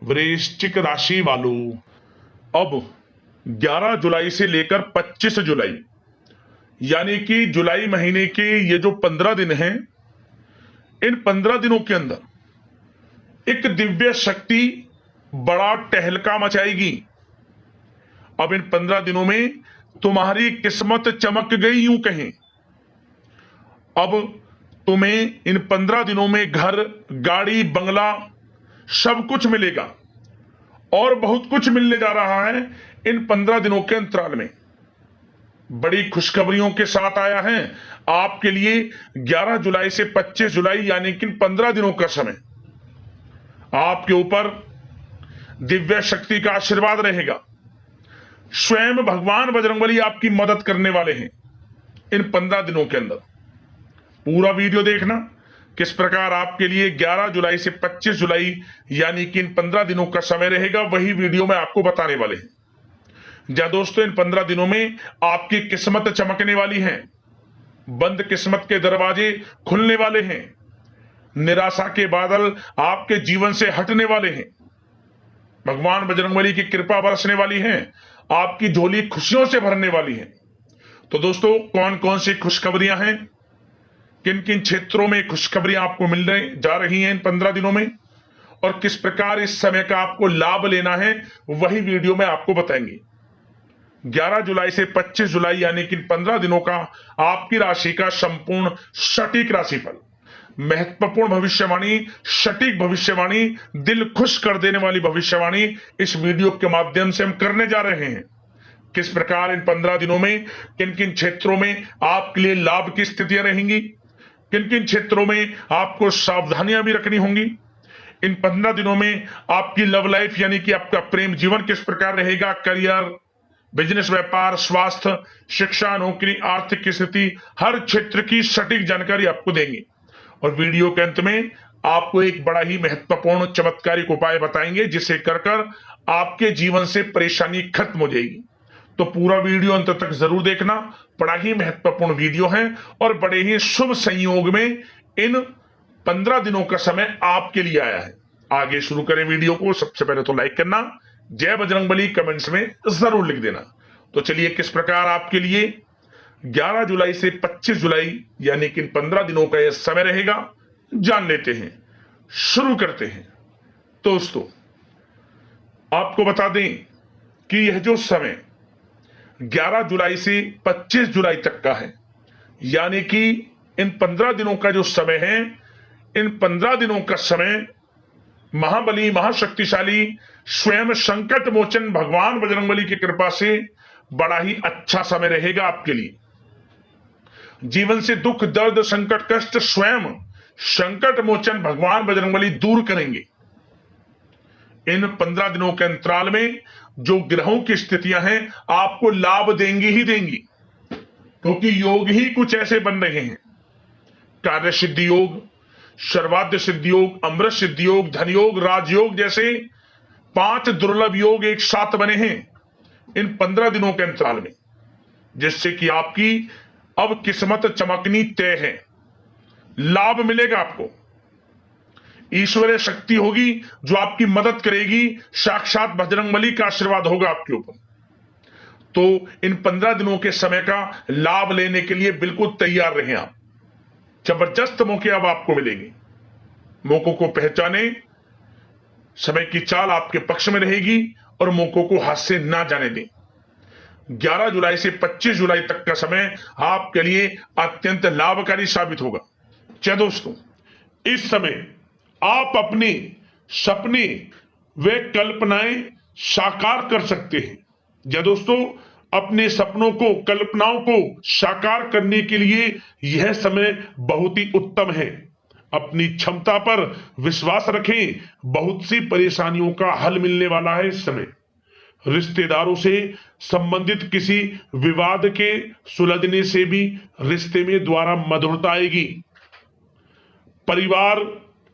वृश्चिक राशि वालों, अब 11 जुलाई से लेकर 25 जुलाई यानी कि जुलाई महीने के ये जो 15 दिन हैं, इन 15 दिनों के अंदर एक दिव्य शक्ति बड़ा टहलका मचाएगी। अब इन 15 दिनों में तुम्हारी किस्मत चमक गई यूं कहें। अब तुम्हें इन 15 दिनों में घर, गाड़ी, बंगला सब कुछ मिलेगा और बहुत कुछ मिलने जा रहा है। इन 15 दिनों के अंतराल में बड़ी खुशखबरियों के साथ आया है आपके लिए। 11 जुलाई से 25 जुलाई यानी कि 15 दिनों का समय आपके ऊपर दिव्य शक्ति का आशीर्वाद रहेगा। स्वयं भगवान बजरंगबली आपकी मदद करने वाले हैं इन 15 दिनों के अंदर। पूरा वीडियो देखना किस प्रकार आपके लिए 11 जुलाई से 25 जुलाई यानी कि इन 15 दिनों का समय रहेगा, वही वीडियो में आपको बताने वाले हैं। जा दोस्तों, इन 15 दिनों में आपकी किस्मत चमकने वाली है, बंद किस्मत के दरवाजे खुलने वाले हैं, निराशा के बादल आपके जीवन से हटने वाले हैं, भगवान बजरंगबली की कृपा बरसने वाली है, आपकी झोली खुशियों से भरने वाली है। तो दोस्तों, कौन कौन सी खुशखबरियां हैं, किन किन क्षेत्रों में खुशखबरियां आपको मिलने जा रही हैं इन 15 दिनों में, और किस प्रकार इस समय का आपको लाभ लेना है, वही वीडियो में आपको बताएंगे। 11 जुलाई से 25 जुलाई यानी कि 15 दिनों का आपकी राशि का संपूर्ण सटीक राशिफल, महत्वपूर्ण भविष्यवाणी, सटीक भविष्यवाणी, दिल खुश कर देने वाली भविष्यवाणी इस वीडियो के माध्यम से हम करने जा रहे हैं। किस प्रकार इन 15 दिनों में किन किन क्षेत्रों में आपके लिए लाभ की स्थितियां रहेंगी, किन किन क्षेत्रों में आपको सावधानियां भी रखनी होंगी। इन 15 दिनों में आपकी लव लाइफ यानी कि आपका प्रेम जीवन किस प्रकार रहेगा, करियर, बिजनेस, व्यापार, स्वास्थ्य, शिक्षा, नौकरी, आर्थिक स्थिति, हर क्षेत्र की सटीक जानकारी आपको देंगे। और वीडियो के अंत में आपको एक बड़ा ही महत्वपूर्ण चमत्कारिक उपाय बताएंगे जिसे कर कर आपके जीवन से परेशानी खत्म हो जाएगी। तो पूरा वीडियो अंत तक जरूर देखना, बड़ा ही महत्वपूर्ण वीडियो है और बड़े ही शुभ संयोग में इन 15 दिनों का समय आपके लिए आया है। आगे शुरू करें वीडियो को। सबसे पहले तो लाइक करना, जय बजरंगबली कमेंट्स में जरूर लिख देना। तो चलिए, किस प्रकार आपके लिए 11 जुलाई से 25 जुलाई यानी कि 15 दिनों का यह समय रहेगा, जान लेते हैं, शुरू करते हैं। दोस्तों, आपको बता दें कि यह जो समय 11 जुलाई से 25 जुलाई तक का है, यानी कि इन 15 दिनों का जो समय है, इन 15 दिनों का समय महाबली, महाशक्तिशाली, स्वयं संकट मोचन भगवान बजरंगबली की कृपा से बड़ा ही अच्छा समय रहेगा आपके लिए। जीवन से दुख, दर्द, संकट, कष्ट स्वयं संकट मोचन भगवान बजरंगबली दूर करेंगे। इन 15 दिनों के अंतराल में जो ग्रहों की स्थितियां हैं आपको लाभ देंगी ही देंगी, क्योंकि योग ही कुछ ऐसे बन रहे हैं। कार्य सिद्धि योग, सर्वाद्य सिद्धि योग, अमृत सिद्धि योग, धन योग, राजयोग जैसे 5 दुर्लभ योग एक साथ बने हैं इन 15 दिनों के अंतराल में, जिससे कि आपकी अब किस्मत चमकनी तय है। लाभ मिलेगा आपको, ईश्वरीय शक्ति होगी जो आपकी मदद करेगी, साक्षात बजरंगबली का आशीर्वाद होगा आपके ऊपर। तो इन 15 दिनों के समय का लाभ लेने के लिए बिल्कुल तैयार रहें आप। जबरदस्त मौके अब आपको मिलेंगे, मौकों को पहचाने, समय की चाल आपके पक्ष में रहेगी और मौकों को हाथ से ना जाने दें। 11 जुलाई से 25 जुलाई तक का समय आपके लिए अत्यंत लाभकारी साबित होगा। क्या दोस्तों, इस समय आप अपने सपने व कल्पनाएं साकार कर सकते हैं। या दोस्तों, अपने सपनों को, कल्पनाओं को साकार करने के लिए यह समय बहुत ही उत्तम है। अपनी क्षमता पर विश्वास रखें, बहुत सी परेशानियों का हल मिलने वाला है इस समय। रिश्तेदारों से संबंधित किसी विवाद के सुलझने से भी रिश्ते में द्वारा मधुरता आएगी। परिवार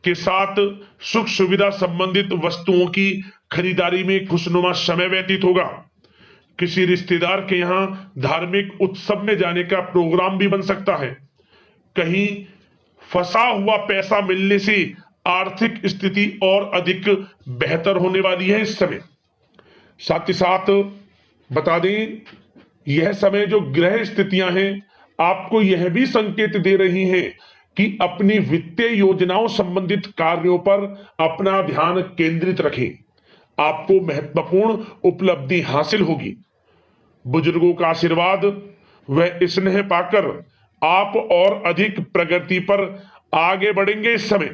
के साथ सुख सुविधा संबंधित वस्तुओं की खरीदारी में खुशनुमा समय व्यतीत होगा। किसी रिश्तेदार के यहां धार्मिक उत्सव में जाने का प्रोग्राम भी बन सकता है। कहीं फंसा हुआ पैसा मिलने से आर्थिक स्थिति और अधिक बेहतर होने वाली है इस समय। साथ ही साथ बता दें, यह समय जो ग्रह स्थितियां हैं आपको यह भी संकेत दे रही हैं कि अपनी वित्तीय योजनाओं संबंधित कार्यों पर अपना ध्यान केंद्रित रखें। आपको महत्वपूर्ण उपलब्धि हासिल होगी। बुजुर्गों का आशीर्वाद व स्नेह पाकर आप और अधिक प्रगति पर आगे बढ़ेंगे इस समय।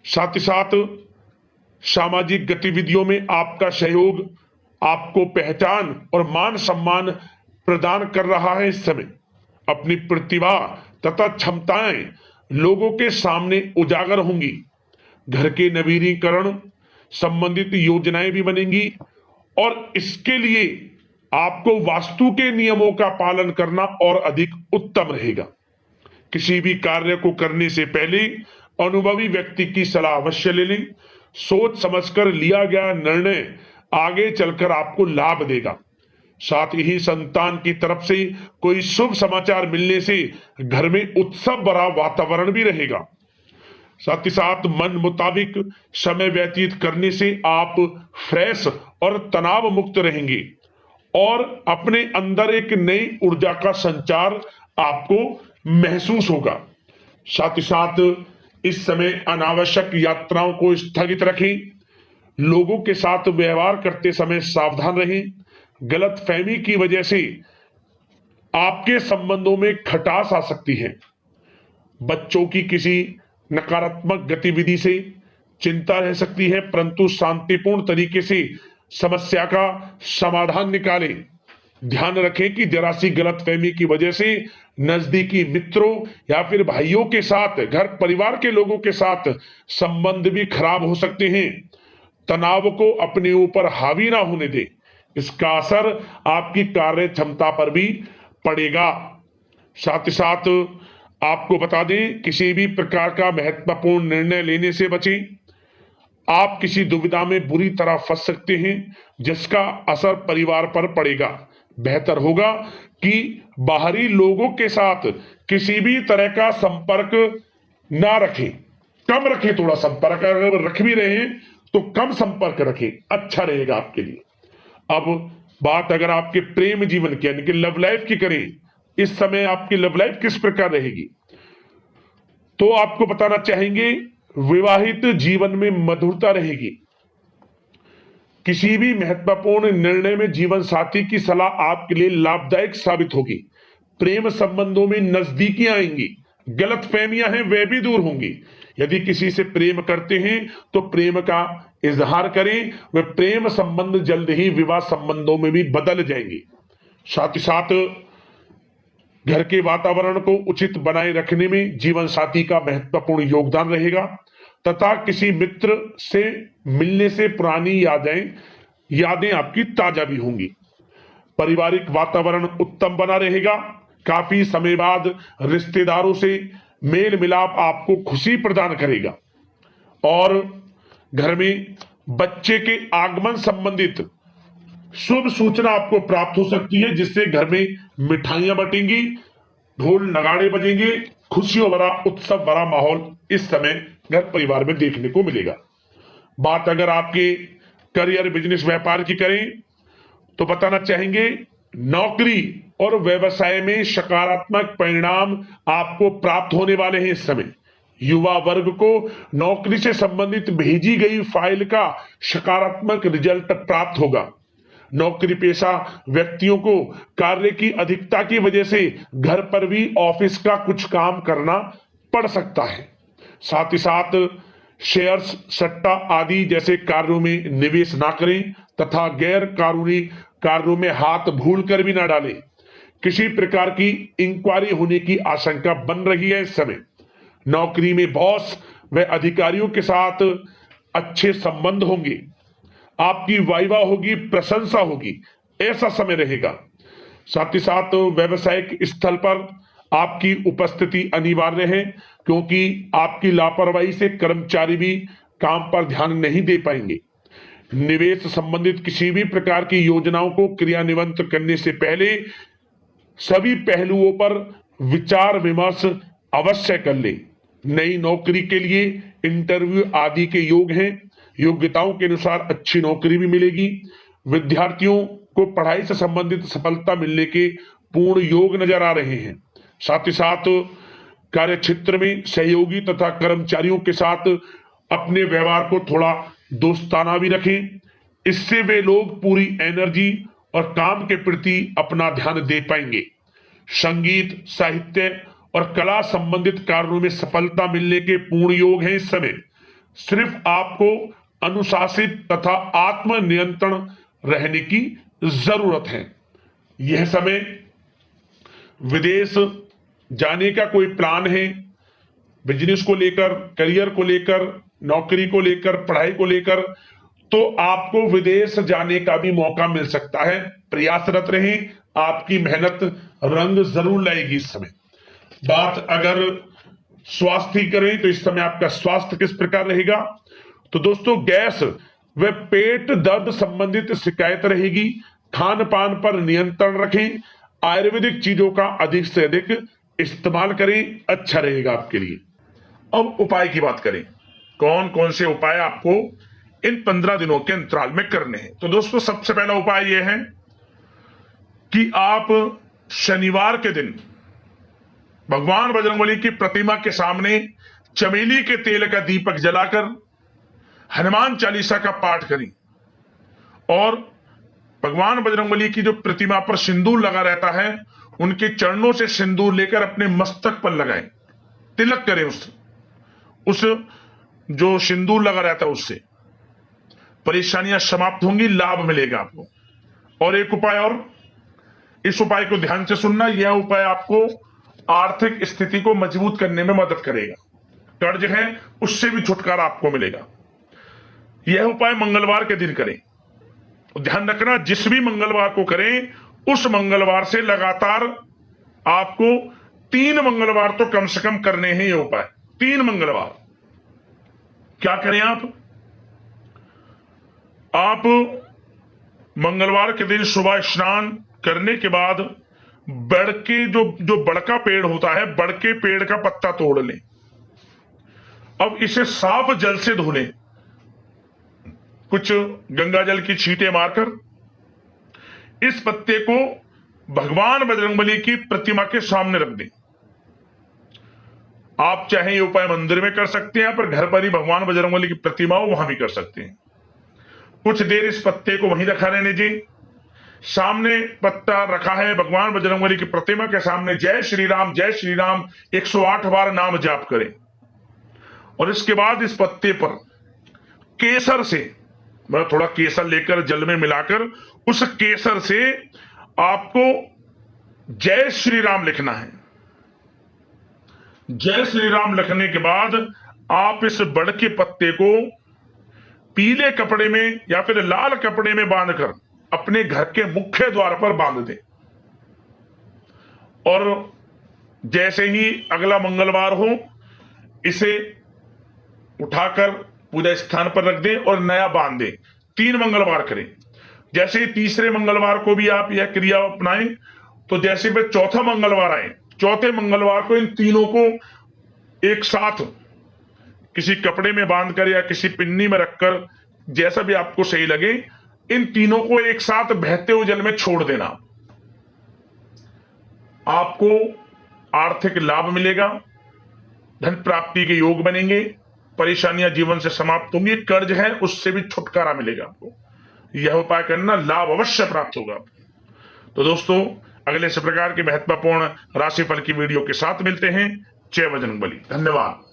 साथ ही साथ सामाजिक गतिविधियों में आपका सहयोग आपको पहचान और मान सम्मान प्रदान कर रहा है इस समय। अपनी प्रतिभा तथा क्षमताएं लोगों के सामने उजागर होंगी। घर के नवीनीकरण संबंधित योजनाएं भी बनेंगी और इसके लिए आपको वास्तु के नियमों का पालन करना और अधिक उत्तम रहेगा। किसी भी कार्य को करने से पहले अनुभवी व्यक्ति की सलाह अवश्य ले लें। सोच समझकर लिया गया निर्णय आगे चलकर आपको लाभ देगा। साथ ही संतान की तरफ से कोई शुभ समाचार मिलने से घर में उत्सव भरा वातावरण भी रहेगा। साथ ही साथ मन मुताबिक समय व्यतीत करने से आप फ्रेश और तनाव मुक्त रहेंगे और अपने अंदर एक नई ऊर्जा का संचार आपको महसूस होगा। साथ ही साथ इस समय अनावश्यक यात्राओं को स्थगित रखें। लोगों के साथ व्यवहार करते समय सावधान रहें। गलतफहमी की वजह से आपके संबंधों में खटास आ सकती है। बच्चों की किसी नकारात्मक गतिविधि से चिंता रह सकती है, परंतु शांतिपूर्ण तरीके से समस्या का समाधान निकालें। ध्यान रखें कि जरा सी गलतफहमी की वजह से नजदीकी मित्रों या फिर भाइयों के साथ, घर परिवार के लोगों के साथ संबंध भी खराब हो सकते हैं। तनाव को अपने ऊपर हावी ना होने दें, इसका असर आपकी कार्य क्षमता पर भी पड़ेगा। साथ ही साथ आपको बता दें, किसी भी प्रकार का महत्वपूर्ण निर्णय लेने से बचें। आप किसी दुविधा में बुरी तरह फंस सकते हैं जिसका असर परिवार पर पड़ेगा। बेहतर होगा कि बाहरी लोगों के साथ किसी भी तरह का संपर्क ना रखें, कम रखें। थोड़ा संपर्क अगर रख भी रहे हैं तो कम संपर्क रखें, अच्छा रहेगा आपके लिए। अब बात अगर आपके प्रेम जीवन की यानी कि लव लाइफ की करें, इस समय आपकी लव लाइफ किस प्रकार रहेगी, तो आपको बताना चाहेंगे विवाहित जीवन में मधुरता रहेगी। किसी भी महत्वपूर्ण निर्णय में जीवन साथी की सलाह आपके लिए लाभदायक साबित होगी। प्रेम संबंधों में नजदीकियां आएंगी। गलतफहमियां हैं वे भी दूर होंगी। यदि किसी से प्रेम करते हैं तो प्रेम का इजहार करें। वे प्रेम संबंध जल्द ही विवाह संबंधों में भी बदल जाएंगे। साथ ही साथ घर के वातावरण को उचित बनाए रखने में जीवन साथी का महत्वपूर्ण योगदान रहेगा तथा किसी मित्र से मिलने से पुरानी यादें आपकी ताजा भी होंगी। पारिवारिक वातावरण उत्तम बना रहेगा। काफी समय बाद रिश्तेदारों से मेल मिलाप आपको खुशी प्रदान करेगा और घर में बच्चे के आगमन संबंधित शुभ सूचना आपको प्राप्त हो सकती है, जिससे घर में मिठाइयां बटेंगी, ढोल नगाड़े बजेंगे, खुशियों भरा उत्सव भरा माहौल इस समय घर परिवार में देखने को मिलेगा। बात अगर आपके करियर बिजनेस व्यापार की करें तो बताना चाहेंगे नौकरी और व्यवसाय में सकारात्मक परिणाम आपको प्राप्त होने वाले हैं इस समय। युवा वर्ग को नौकरी से संबंधित भेजी गई फाइल का सकारात्मक रिजल्ट प्राप्त होगा। नौकरी पेशा व्यक्तियों को कार्य की अधिकता की वजह से घर पर भी ऑफिस का कुछ काम करना पड़ सकता है। साथ ही साथ शेयर्स, सट्टा आदि जैसे कार्यों में निवेश ना करें तथा गैर कानूनी कार्यों में हाथ भूल कर भी ना डालें। किसी प्रकार की इंक्वायरी होने की आशंका बन रही है इस समय। नौकरी में बॉस व अधिकारियों के साथ अच्छे संबंध होंगे। आपकी वाइवा होगी, प्रशंसा होगी, ऐसा समय रहेगा। साथ ही साथ व्यवसायिक स्थल पर आपकी उपस्थिति अनिवार्य है, क्योंकि आपकी लापरवाही से कर्मचारी भी काम पर ध्यान नहीं दे पाएंगे। निवेश संबंधित किसी भी प्रकार की योजनाओं को क्रियान्वित करने से पहले सभी पहलुओं पर विचार विमर्श अवश्य कर लें। नई नौकरी के लिए इंटरव्यू आदि के योग हैं। योग्यताओं के अनुसार अच्छी नौकरी भी मिलेगी। विद्यार्थियों को पढ़ाई से संबंधित सफलता मिलने के पूर्ण योग नजर आ रहे हैं। साथ ही साथ कार्य क्षेत्र में सहयोगी तथा कर्मचारियों के साथ अपने व्यवहार को थोड़ा दोस्ताना भी रखें। इससे वे लोग पूरी एनर्जी और काम के प्रति अपना ध्यान दे पाएंगे। संगीत, साहित्य और कला संबंधित कार्यों में सफलता मिलने के पूर्ण योग हैं। इस समय सिर्फ आपको अनुशासित तथा आत्मनियंत्रण रहने की जरूरत है। यह समय विदेश जाने का कोई प्लान है, बिजनेस को लेकर, करियर को लेकर, नौकरी को लेकर, पढ़ाई को लेकर, तो आपको विदेश जाने का भी मौका मिल सकता है। प्रयासरत रहें, आपकी मेहनत रंग जरूर लाएगी। इस समय बात अगर स्वास्थ्य की करें तो इस समय आपका स्वास्थ्य किस प्रकार रहेगा? तो दोस्तों, गैस व पेट दर्द संबंधित शिकायत रहेगी। खान पान पर नियंत्रण रखें। आयुर्वेदिक चीजों का अधिक से अधिक इस्तेमाल करें, अच्छा रहेगा आपके लिए। अब उपाय की बात करें, कौन कौन से उपाय आपको इन 15 दिनों के अंतराल में करने हैं। तो दोस्तों, सबसे पहला उपाय यह है कि आप शनिवार के दिन भगवान बजरंगबली की प्रतिमा के सामने चमेली के तेल का दीपक जलाकर हनुमान चालीसा का पाठ करें और भगवान बजरंगबली की जो प्रतिमा पर सिंदूर लगा रहता है, उनके चरणों से सिंदूर लेकर अपने मस्तक पर लगाएं, तिलक करें। उस जो सिंदूर लगा रहता है उससे परेशानियां समाप्त होंगी, लाभ मिलेगा आपको। और एक उपाय और, इस उपाय को ध्यान से सुनना। यह उपाय आपको आर्थिक स्थिति को मजबूत करने में मदद करेगा। कर्ज है उससे भी छुटकारा आपको मिलेगा। यह उपाय मंगलवार के दिन करें। ध्यान रखना, जिस भी मंगलवार को करें, उस मंगलवार से लगातार आपको 3 मंगलवार तो कम से कम करने हैं। ये उपाय 3 मंगलवार। क्या करें आप मंगलवार के दिन सुबह स्नान करने के बाद बड़ के जो बड़का पेड़ होता है, बड़ के पेड़ का पत्ता तोड़ लें। अब इसे साफ जल से धो लें, कुछ गंगा जल की छींटे मारकर। इस पत्ते को भगवान बजरंगबली की प्रतिमा के सामने रख दें। आप चाहे ये उपाय मंदिर में कर सकते हैं, पर घर पर ही भगवान बजरंगबली की प्रतिमा हो वहां भी कर सकते हैं। कुछ देर इस पत्ते को वहीं रखा रहने दें। सामने पत्ता रखा है भगवान बजरंगबली की प्रतिमा के सामने, जय श्री राम 108 बार नाम जाप करें। और इसके बाद इस पत्ते पर केसर से, मतलब थोड़ा केसर लेकर जल में मिलाकर, उस केसर से आपको जय श्री राम लिखना है। जय श्री राम लिखने के बाद आप इस बड़ के पत्ते को पीले कपड़े में या फिर लाल कपड़े में बांधकर अपने घर के मुख्य द्वार पर बांध दें। और जैसे ही अगला मंगलवार हो, इसे उठाकर पूजा स्थान पर रख दें और नया बांध दें। 3 मंगलवार करें। जैसे ही तीसरे मंगलवार को भी आप यह क्रिया अपनाएं, तो जैसे फिर चौथा मंगलवार आए, चौथे मंगलवार को इन तीनों को एक साथ किसी कपड़े में बांधकर या किसी पिन्नी में रखकर, जैसा भी आपको सही लगे, इन तीनों को एक साथ बहते हुए जल में छोड़ देना। आपको आर्थिक लाभ मिलेगा, धन प्राप्ति के योग बनेंगे, परेशानियां जीवन से समाप्त होंगी, कर्ज है उससे भी छुटकारा मिलेगा आपको। यह उपाय करना, लाभ अवश्य प्राप्त होगा। तो दोस्तों, अगले इस प्रकार के महत्वपूर्ण राशिफल की वीडियो के साथ मिलते हैं। जय बजरंगबली। धन्यवाद।